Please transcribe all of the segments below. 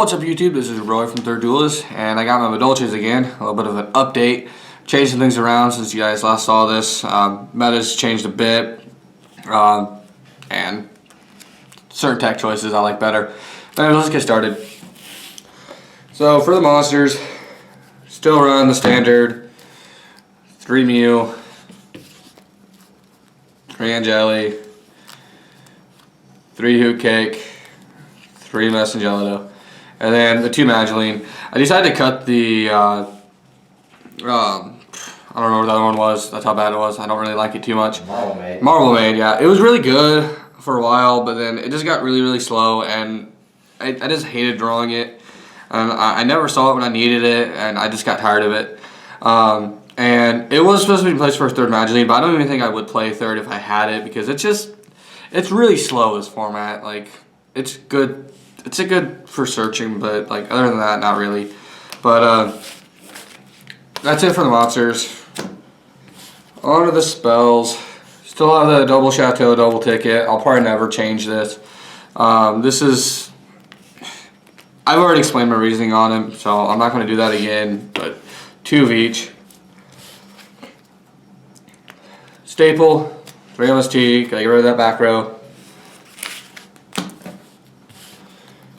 What's up YouTube, this is Roy from Third Duelist, and I got my Madolches again, a little bit of an update, changed some things around since you guys last saw this. Meta's changed a bit, and certain tech choices I like better. But anyway, let's get started. So for the monsters, still run the standard 3 Mew, 3 Angeli, 3 Hoot Cake, 3 Messangelido, and then the 2 Mageline. I decided to cut the, I don't know what the other one was. That's how bad it was. I don't really like it too much. Marble Maid, yeah. It was really good for a while, but then it just got really, really slow, and I just hated drawing it. I never saw it when I needed it, and I just got tired of it. And it was supposed to be placed for a 3rd Mageline, but I don't even think I would play 3rd if I had it, because it's really slow, this format. Like, it's good. It's good for searching, but like other than that, not really. But that's it for the monsters. On to the spells. Still have the double chateau, double ticket. I'll probably never change this. I've already explained my reasoning on them, so I'm not going to do that again. But 2 of each. Staple, 3 MST. Gotta get rid of that back row.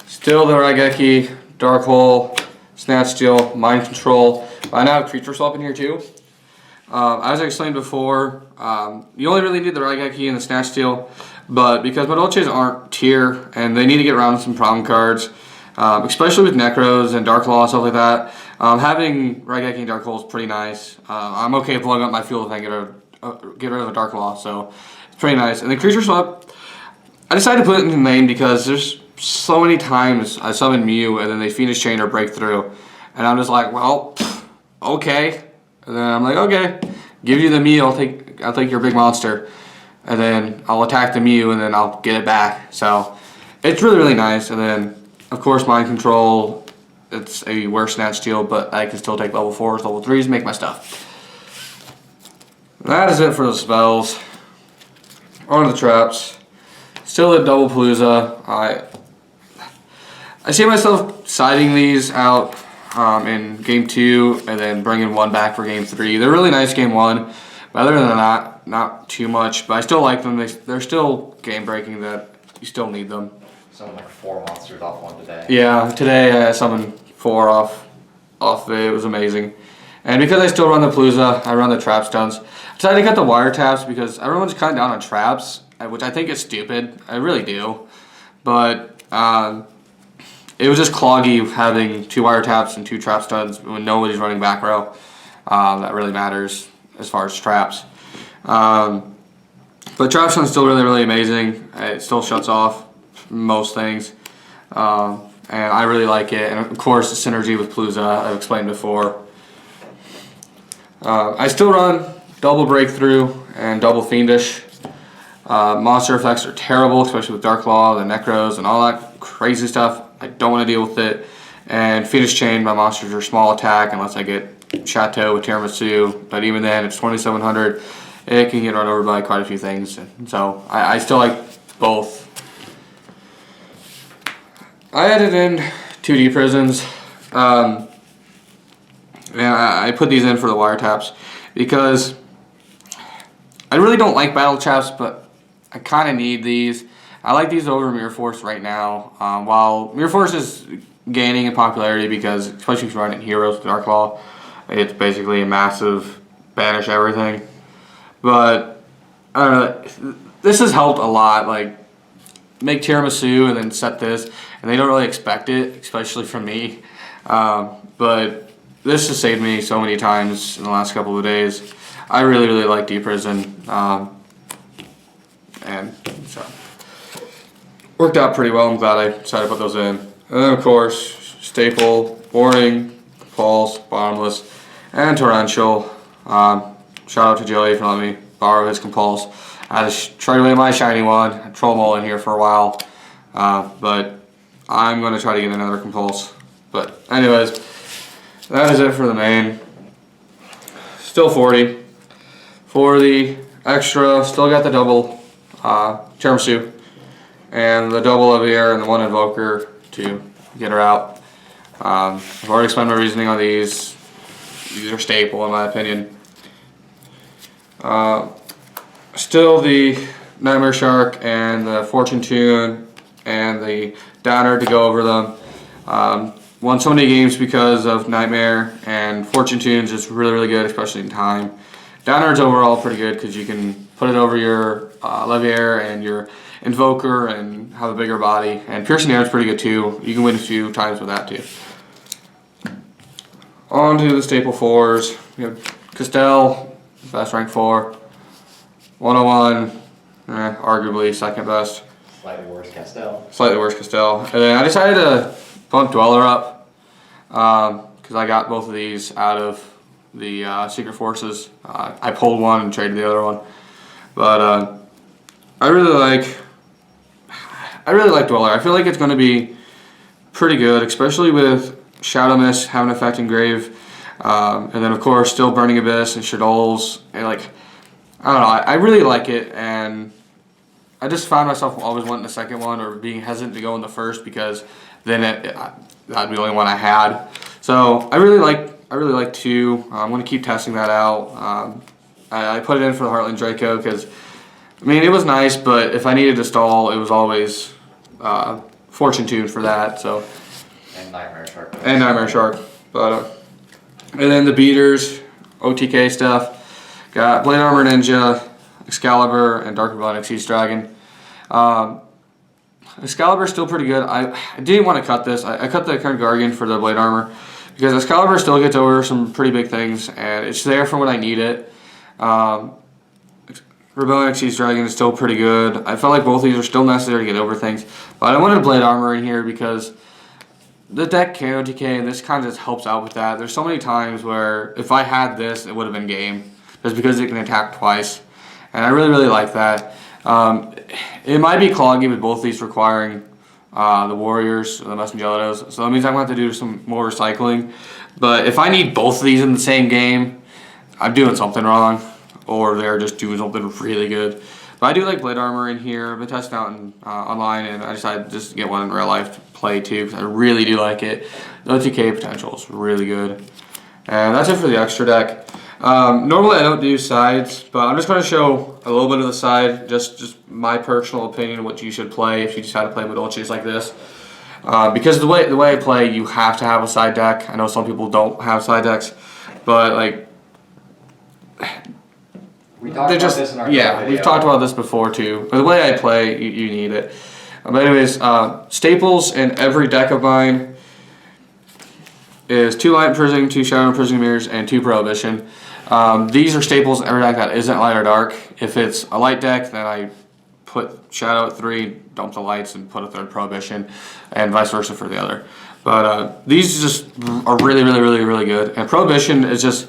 Still the Raigeki, Dark Hole, Snatch Steal, Mind Control. I now have Creature Swap in here too. As I explained before, you only really need the Raigeki and the Snatch Steal, but because Madolches aren't tier and they need to get around some problem cards, especially with Necros and Dark Law and stuff like that, having Raigeki and Dark Hole is pretty nice. I'm okay blowing up my field if I get rid of a Dark Law, so it's pretty nice. And the Creature Swap, I decided to put it in the main because there's so many times I summon Mew and then they Phoenix Chain or Breakthrough, and I'm just like, well, okay. And then I'm like, okay, give you the Mew, I'll take your big monster, and then I'll attack the Mew and then I'll get it back. So it's really, really nice. And then of course Mind Control, it's a worse Snatch Steal, but I can still take level 4s, level 3s, make my stuff. That is it for the spells. On to the traps. Still at Double Palooza. I see myself siding these out in Game 2 and then bringing one back for Game 3. They're really nice Game 1, but other than that, not too much. But I still like them. They're still game-breaking that you still need them. Summoned like 4 monsters off one today. Yeah, today I summoned 4 off of it. It was amazing. And because I still run the Palooza, I run the trap stuns. I decided to cut the wiretaps because everyone's cutting down on traps, which I think is stupid. I really do. But it was just cloggy having 2 wiretaps and 2 trap stuns when nobody's running back row. That really matters as far as traps. But trap stun's still really, really amazing. It still shuts off most things. And I really like it. And of course the synergy with Palooza I've explained before. I still run double Breakthrough and double Fiendish. Monster effects are terrible, especially with Dark Law, the Necros, and all that crazy stuff. I don't want to deal with it. And Phoenix Chain, my monsters are small attack unless I get Chateau with Tiramisu. But even then, it's 2700. It can get run over by quite a few things. And so I still like both. I added in 2D prisons. I put these in for the wiretaps because I really don't like battle traps, but I kind of need these. I like these over Mirror Force right now. While Mirror Force is gaining in popularity because, especially if you're running heroes with Dark Law, it's basically a massive banish everything. But I don't know, this has helped a lot. Like, make Tiramisu and then set this, and they don't really expect it, especially from me. But this has saved me so many times in the last couple of days. I really, really like Deep Prison, and so worked out pretty well. I'm glad I decided to put those in. And then of course, Staple, Warning, Pulse, Bottomless, and Torrential. Shout out to Joey for letting me borrow his Compulse. I just tried away my shiny one. I troll mole in here for a while, but I'm going to try to get another Compulse. But anyways, that is it for the main. Still 40. For the extra, still got the double Tiramisu and the double of air and the 1 Invoker to get her out. I've already explained my reasoning on these. These are staple in my opinion. Still the Nightmare Shark and the Fortune Tune and the Downer to go over them. Won so many games because of Nightmare, and Fortune Tune's just really good, especially in time. Downer's overall pretty good because you can put it over your Leviair and your Invoker and have a bigger body. And Piercing Air is pretty good too. You can win a few times with that too. On to the staple 4s. We have Castell, best rank 4. 101, arguably second best. Slightly worse Castell. Slightly worse Castell. And then I decided to bump Dweller up because I got both of these out of the Secret Forces. I pulled one and traded the other one. But I really like Dweller. I feel like it's going to be pretty good, especially with Shadow Mist having an effect in Grave. And then, of course, still Burning Abyss and Shadows. And, like, I don't know. I really like it. And I just found myself always wanting the second one or being hesitant to go in the first because then that'd be the only one I had. So I really like 2. I'm going to keep testing that out. I put it in for the Heartland Draco because, I mean, it was nice, but if I needed to stall, it was always Fortune Tune for that. So. And Nightmare Shark. And Nightmare Shark. But and then the beaters, OTK stuff. Got Blade Armor Ninja, Excalibur, and Dark Rebellion Exceeds Dragon. Excalibur's still pretty good. I didn't want to cut this. I cut the current Guardian for the Blade Armor because Excalibur still gets over some pretty big things, and it's there for when I need it. Rebellion Exceeds Dragon is still pretty good. I felt like both of these are still necessary to get over things, but I wanted Blade Armor in here because the deck can OTK, and this kind of just helps out with that. There's so many times where if I had this, it would have been game, just because it can attack twice, and I really like that. It might be cloggy with both these requiring the Warriors or the Messengeros, so that means I'm going to have to do some more recycling. But if I need both of these in the same game, I'm doing something wrong, or they're just doing something really good. But I do like Blade Armor in here. I've been testing out online, and I decided just to get one in real life to play too, because I really do like it. The OTK potential is really good. And that's it for the extra deck. Normally I don't do sides, but I'm just going to show a little bit of the side, just my personal opinion, what you should play if you decide to play Madolches like this. Because the way I play, you have to have a side deck. I know some people don't have side decks, but like we talked about this in our video. We've talked about this before too. But the way I play, you need it. But anyways, staples in every deck of mine is 2 Light Imprisoning, 2 Shadow Imprisoning Mirrors, and 2 Prohibition. These are staples in every deck that isn't light or dark. If it's a light deck, then I put Shadow at 3, dump the lights, and put a 3rd Prohibition, and vice versa for the other. But these just are really good. And Prohibition is just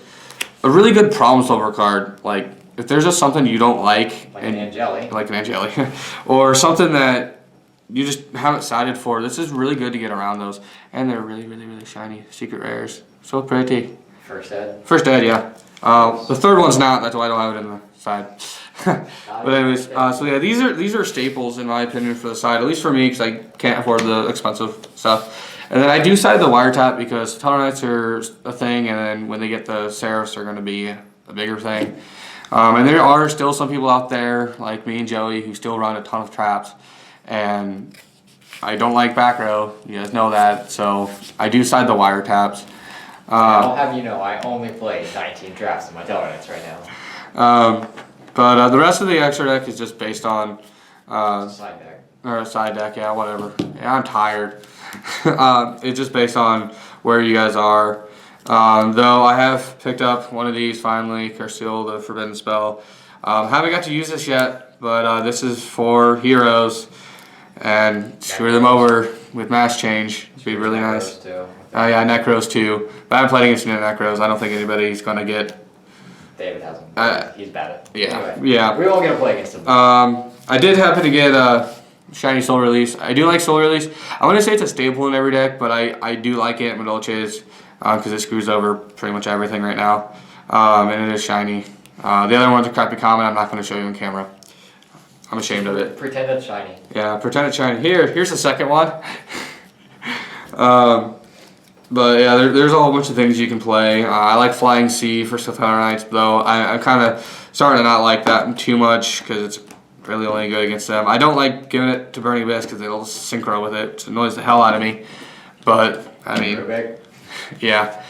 a really good problem solver card. Like, if there's just something you don't like, like an Angeli, or something that you just haven't sided for, this is really good to get around those. And they're really shiny secret rares. So pretty. First ed. First ed, yeah. The third one's not. That's why I don't have it in the side. But anyways, so yeah, these are staples in my opinion for the side, at least for me, because I can't afford the expensive stuff. And then I do side the Wiretap because Tunnel Knights are a thing, and then when they get the Seraphs, they're going to be a bigger thing. And there are still some people out there like me and Joey who still run a ton of traps, and I don't like back row. You guys know that, so I do side the Wiretaps. I'll have you know, I only play 19 drafts in my Tunnel Knights right now. But the rest of the extra deck is just based on side deck. Or a side deck, yeah, whatever. Yeah, I'm tired. It's just based on where you guys are. Though I have picked up one of these finally, Curseal, the Forbidden Spell. Haven't got to use this yet, but this is for heroes, and screw them over with Mass Change. It'd be really nice. Too. Oh yeah, Necros too. But I'm playing against Necros. I don't think anybody's gonna get. David hasn't. He's bad at it. Yeah, Anyway, yeah. we won't get to play against him. I did happen to get Shiny Soul Release. I do like Soul Release. I want to say it's a staple in every deck, but I do like it at Madolches because it screws over pretty much everything right now. And it is shiny. The other one's a crappy common. I'm not going to show you on camera. I'm ashamed of it. Pretend it's shiny. Yeah, pretend it's shiny. Here's the second one. But yeah, there's a whole bunch of things you can play. I like Flying Sea for Stellar Knights, though. I'm kind of starting to not like that too much because it's really only good against them. I don't like giving it to Burning Abyss because it'll synchro with it. It annoys the hell out of me. But, I mean, yeah.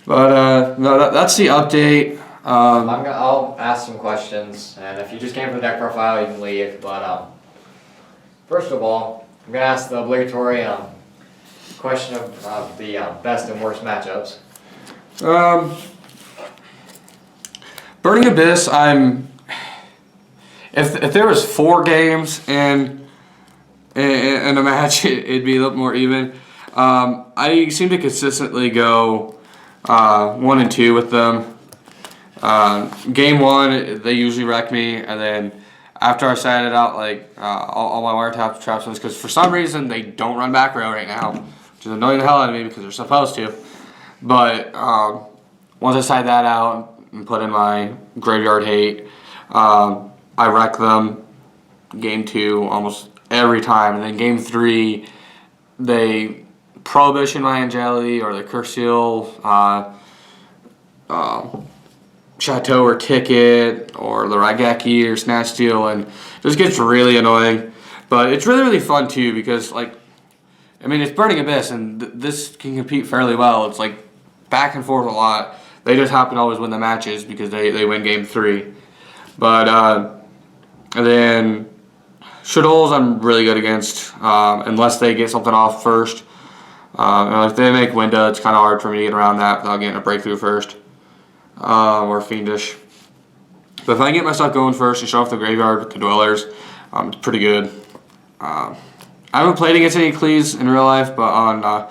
But no, that's the update. I'll ask some questions, and if you just came from the deck profile, you can leave. But first of all, I'm gonna ask the obligatory question of the best and worst matchups. Burning Abyss, if there was 4 games in a match, it'd be a little more even. I seem to consistently go 1 and 2 with them. Game 1, they usually wreck me, and then after I sat it out, like all my wiretap traps, because for some reason they don't run back row right now, which is annoying the hell out of me because they're supposed to. But once I side that out and put in my graveyard hate, I wreck them game 2 almost every time, and then game 3 they prohibition my Angeli or the Curse Seal, Chateau or Ticket or the Raigeki or Snatch Steal, and it just gets really annoying. But it's really fun too because, like, I mean, it's Burning Abyss and this can compete fairly well. It's like back and forth a lot. They just happen to always win the matches because they win game 3. But and then Shadows I'm really good against unless they get something off first. And if they make Winda, it's kind of hard for me to get around that without getting a breakthrough first. Or Fiendish. But if I can get my stuff going first and show off the graveyard with the Dwellers, it's pretty good. I haven't played against any Clees in real life, but on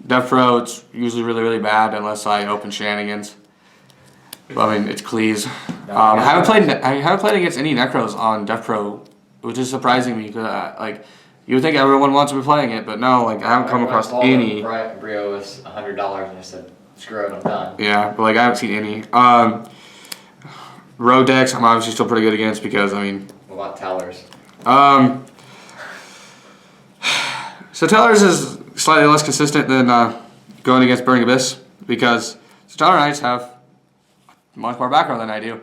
Dev Pro it's usually really bad unless I open Shenanigans. But, I mean, it's Clees. I haven't played against any Necros on Dev Pro, which is surprising me because like you would think everyone wants to be playing it, but no, like I haven't come across any. Brio was $100 and I said, screw it, I'm done. Yeah, but like I haven't seen any. Road decks I'm obviously still pretty good against because, I mean... What about Tellers? So Tellers is slightly less consistent than going against Burning Abyss because Stellar Knights have much more background than I do.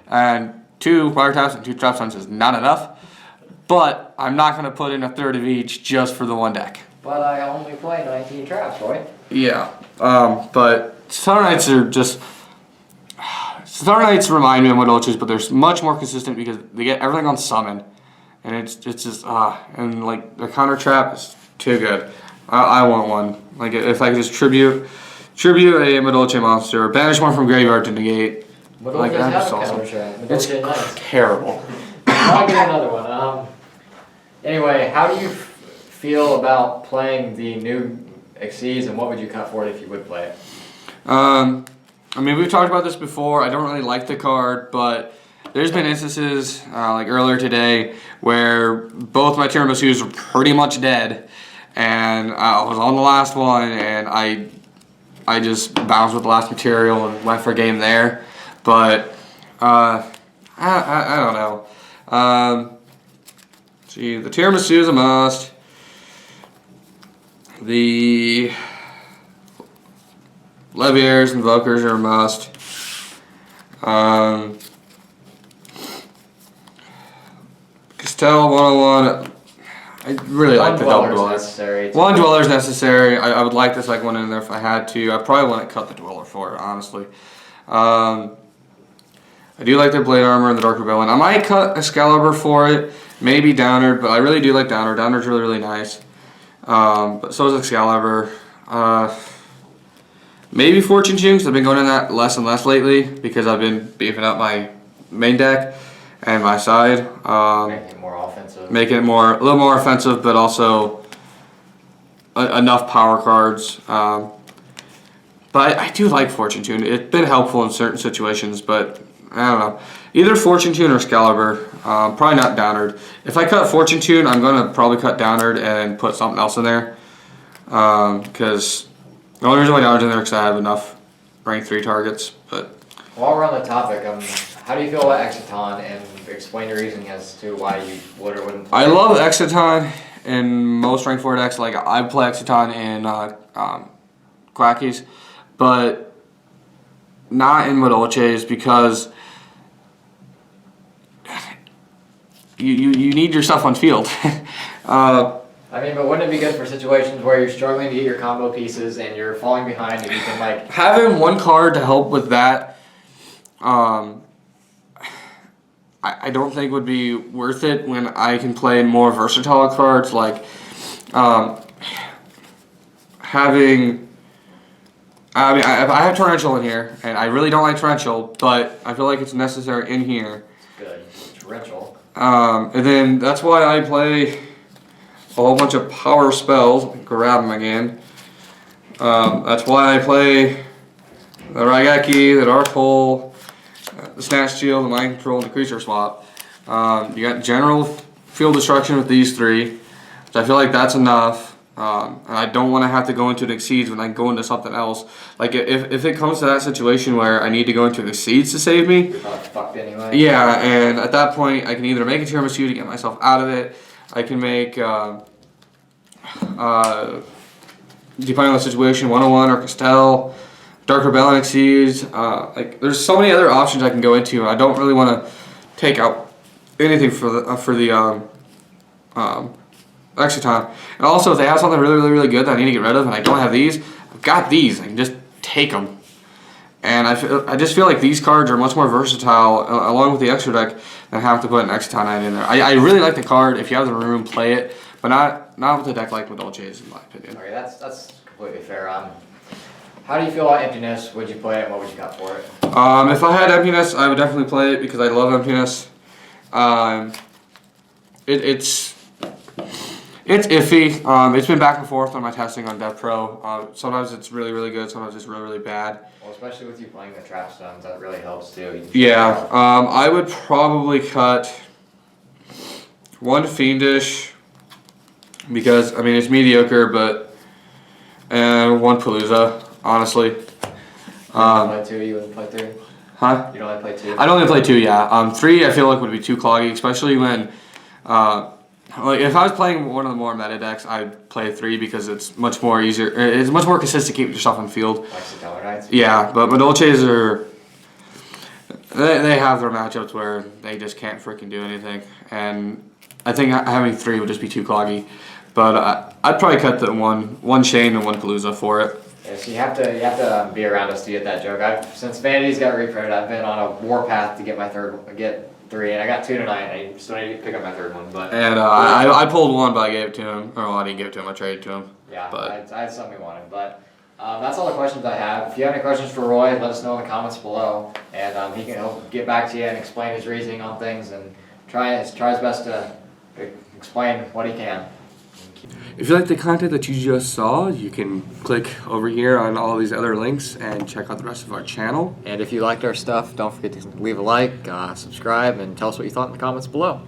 And 2 wiretaps and 2 trap suns is not enough. But I'm not going to put in a third of each just for the one deck. But I only play 19 traps, Roy. Yeah, but Stellar Knights are just... Stellar Knights remind me of Madolches, but they're much more consistent because they get everything on summon. And it's just, and like their counter trap is too good. I want one. Like if I could just tribute a Madolche monster, or banish one from graveyard to negate. Madolches Like that's have just a awesome. counter trap. It's nice. terrible. I'll get another one. Anyway, how do you feel about playing the new Xyz, and what would you cut for it if you would play it? I mean, we've talked about this before. I don't really like the card, but there's been instances, like earlier today, where both my Tiramisus were pretty much dead, and I was on the last one, and I just bounced with the last material and went for a game there. But I don't know. See, the Tiramisu is a must. The Leviers and Invokers are a must. Castell 101. I really like the double dweller. One dweller is necessary. I would like this like one in there if I had to. I probably wouldn't cut the dweller for it, honestly. I do like their blade armor and the dark rebellion. I might cut Excalibur for it, maybe Downard, but I really do like Downard. Downard's really nice. But so is Excalibur. Maybe Fortune Tune, because I've been going in that less and less lately because I've been beefing up my main deck and my side. Making it more offensive. Making it a little more offensive, but also enough power cards. But I do like Fortune Tune. It's been helpful in certain situations, but I don't know. Either Fortune Tune or Excalibur. Probably not Downard. If I cut Fortune Tune, I'm going to probably cut Downard and put something else in there. Because the only reason why Downard's in there is because I have enough rank 3 targets. But while we're on the topic, how do you feel about Exciton, and explain your reasoning as to why you would or wouldn't play I love Exciton. in most rank 4 decks. Like I play Exciton in Quackies, but not in Madolches because you need your stuff on field. I mean, but wouldn't it be good for situations where you're struggling to get your combo pieces and you're falling behind and you can like having one card to help with that, I don't think would be worth it when I can play more versatile cards like having. I mean, I have Torrential in here, and I really don't like Torrential, but I feel like it's necessary in here. good torrential. And then that's why I play a whole bunch of power spells. Let me grab them again. That's why I play the Raigeki, the Dark Hole, the Snatch Steal, the Mind Control, and the Creature Swap. You got General Field Destruction with these three, which I feel like that's enough. And I don't want to have to go into an Exceeds when I go into something else. Like if it comes to that situation where I need to go into an Exceeds to save me, You're probably fucked anyway. yeah, and at that point I can either make a tiramisu to get myself out of it. I can make depending on the situation, 101 or Castell, Dark Rebellion Exceeds. Like there's so many other options I can go into. I don't really want to take out anything for the Exciton. And also, if they have something really good that I need to get rid of, and I don't have these, I've got these. I can just take them. And I just feel like these cards are much more versatile, along with the extra deck, than have to put an Exciton in there. I really like the card. If you have the room, play it, but not with a deck like Madolches, in my opinion. Okay, that's completely fair. How do you feel about Emptiness? Would you play it? And what would you got for it? If I had Emptiness, I would definitely play it because I love Emptiness. It's iffy. It's been back and forth on my testing on Dev Pro. Sometimes it's really good. Sometimes it's really bad. Well, especially with you playing the trap stones, that really helps too. Yeah. I would probably cut one Fiendish because I mean it's mediocre, but and one Palooza. Honestly. You don't play 2. You wouldn't play 3. Huh? You don't only play 2. I'd only play 2. Yeah. 3 I feel like would be too cloggy, especially when. Like if I was playing one of the more meta decks, I'd play 3 because it's much more easier. It's much more consistent to keep yourself on field. Like Stellar Knights? Yeah, but Madolches are. They have their matchups where they just can't freaking do anything, and I think having 3 would just be too cloggy. But I'd probably cut the one Shane and one Palooza for it. Yeah, so you have to be around us to get that joke. Since Vanity's got reprinted, I've been on a warpath to get my get 3, and I got 2 tonight. I still need to pick up my 3rd one, but. And I pulled 1, but I gave it to him. Or well, I didn't give it to him. I traded to him. Yeah, but I had something we wanted, but that's all the questions I have. If you have any questions for Roy, let us know in the comments below, and he can help get back to you and explain his reasoning on things and try his best to explain what he can. if you like the content that you just saw, you can click over here on all these other links and check out the rest of our channel. And if you liked our stuff, don't forget to leave a like, subscribe, and tell us what you thought in the comments below.